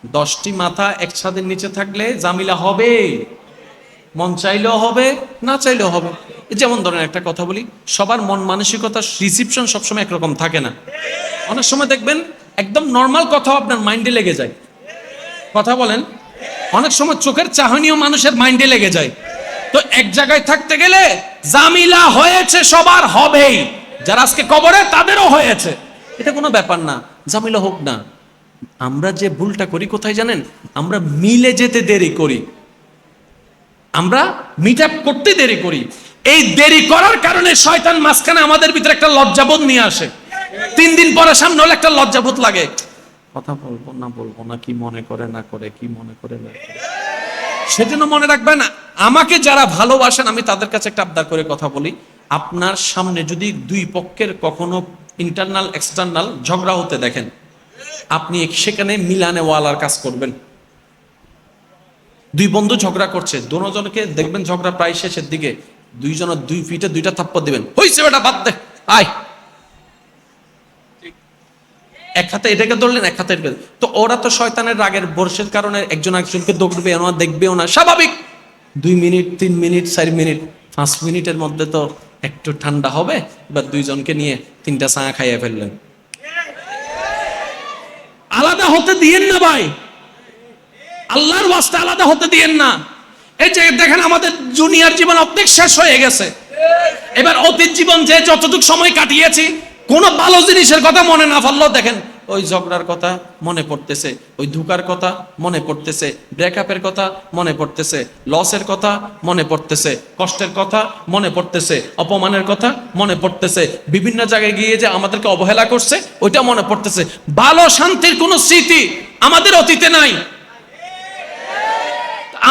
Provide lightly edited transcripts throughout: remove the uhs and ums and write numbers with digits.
10টি মাথা এক ছাদের নিচে থাকলে জামিলা হবে, মন চাইলেও হবে, না চাইলেও হবে। যেমন ধরেন একটা কথা বলি, সবার মন মানসিকতা রিসিপশন সবসময় একরকম থাকে না। অনেক সময় দেখবেন একদম নর্মাল কথা আপনার মাইন্ডে লেগে যায়। কথা বলেন। অনেক সময় চোখের চাহনিও মানুষের মাইন্ডে লেগে যায়। তো এক জায়গায় থাকতে গেলে জামিলা হয়েছে, সবার হবেই। যারা আজকে কবরে তাদেরও হয়েছে, এটা কোনো ব্যাপার না, জামিলা হোক না। আমরা যে ভুলটা করি কোথায় জানেন? আমরা মিলে যেতে দেরি করি, আমরা মিট আপ করতে দেরি করি। এই দেরি করার কারণে শয়তান মাঝখানে আমাদের ভিতরে একটা লজ্জাবোধ নিয়ে আসে। 3 দিন পরে সামনে হলে একটা লজ্জাবোধ লাগে, কথা বলবো না, কি মনে করে না করে, কি মনে করে না করে। সেজন্য মনে রাখবেন, আমাকে যারা ভালোবাসেন আমি তাদের কাছে একটা আবদার করে কথা বলি, আপনার সামনে যদি দুই পক্ষের কখনো ইন্টারনাল এক্সটার্নাল ঝগড়া হতে দেখেন, আপনি সেখানে মিলানে ওয়ালার কাজ করবেন। দুই বন্ধু ঝগড়া করছে, দুজনকে দেখবেন ঝগড়া প্রায় শেষের দিকে, দুইজন 2 ফিটে 2টা থাপ্পড় দিবেন, হইছে বেটা বাদ দে, আয়। এক হাতে এটাকে ধরলেন, এক হাতে এটাকে। তো ওরা তো শয়তানের রাগের বর্ষের কারণে একজন একজনকে দৌড়বে না, দেখবেও না, স্বাভাবিক। 2 মিনিট, 3 মিনিট, 4 মিনিট, 5 মিনিটের মধ্যে তো একটু ঠান্ডা হবে। এবার দুইজনকে নিয়ে 3টা চা খাইয়ে ফেললেন। আলাদা হতে দিয়েন না ভাই, আল্লাহর ওয়াস্তে আলাদা হতে দিয়েন না। এই যে দেখেন আমাদের দুনিয়ার জীবন অর্ধেক শেষ হয়ে গেছে। এবার অতীত জীবন যে যতটুকু সময় কাটিয়েছি, কোন ভালো জিনিসের কথা মনে না পড়লেও দেখেন ওই ঝগড়ার কথা মনে পড়তেছে, ওই ধোঁকার কথা মনে পড়তেছে, ব্রেকআপের কথা মনে পড়তেছে, লসের কথা মনে পড়তেছে, কষ্টের কথা মনে পড়তেছে, অপমানের কথা মনে পড়তেছে, বিভিন্ন জায়গায় গিয়ে যে আমাদেরকে অবহেলা করছে ওইটা মনে পড়তেছে। ভালো শান্তির কোনো স্মৃতি আমাদের অতীতে নাই।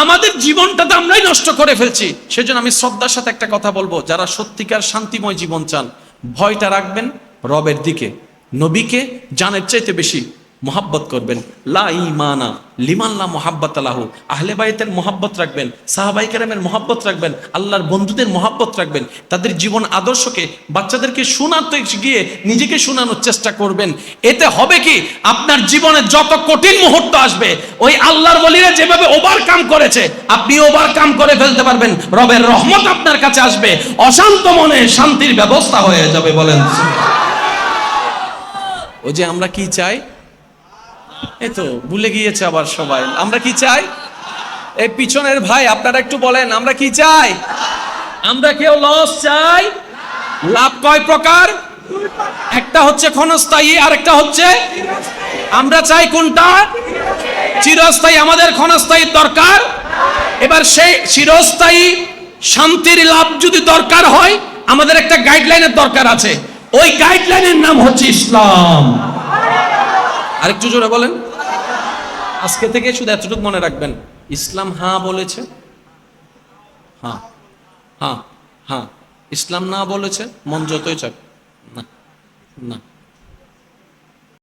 আমাদের জীবনটা তো আমরাই নষ্ট করে ফেলছি। সেজন্য আমি শ্রদ্ধার সাথে একটা কথা বলবো, যারা সত্যিকার শান্তিময় জীবন চান, ভয়টা রাখবেন রবের দিকে, নবীকে জানের চাইতে বেশি মোহাব্বত করবেন। লা ঈমানা লিমান লা মুহাব্বাতা লাহু, আহলে বাইতের মোহাব্বত রাখবেন, সাহাবায়ে কেরামের মোহাব্বত রাখবেন, আল্লাহর বন্ধুদের মোহাব্বত রাখবেন, তাদের জীবন আদর্শকে বাচ্চাদেরকে শোনাতে গিয়ে নিজেকে শোনানোর চেষ্টা করবেন। এতে হবে কি, আপনার জীবনে যত কঠিন মুহূর্ত আসবে, ওই আল্লাহর ওলিরা যেভাবে ওভারকাম করেছে আপনি ওভারকাম করে ফেলতে পারবেন। রবের রহমত আপনার কাছে আসবে, অশান্ত মনে শান্তির ব্যবস্থা হয়ে যাবে। বলেন ওই যে আমরা কি চাই, এই তো ভুলে গিয়েছে আবার সবাই। আমরা কি চাই? এই পিছনের ভাই আপনারা একটু বলেন, আমরা কি চাই? আমরা কেউ লস চাই? লাভ কয় প্রকার? একটা হচ্ছে ক্ষণস্থায়ী, আর একটা হচ্ছে, আমরা চাই কোনটা? চিরস্থায়ী। আমাদের ক্ষণস্থায়ী দরকার। এবার সেই চিরস্থায়ী শান্তির লাভ যদি দরকার হয়, আমাদের একটা গাইডলাইনের দরকার আছে। ওই গাইডলাইনের নাম হচ্ছে ইসলাম। আরেকটু জোরে বলেন। আজকে থেকে শুধু এতটুকু মনে রাখবেন, ইসলাম হ্যাঁ বলেছে, হ্যাঁ হ্যাঁ হ্যাঁ। ইসলাম না বলেছে, মন যতই চাক না, না।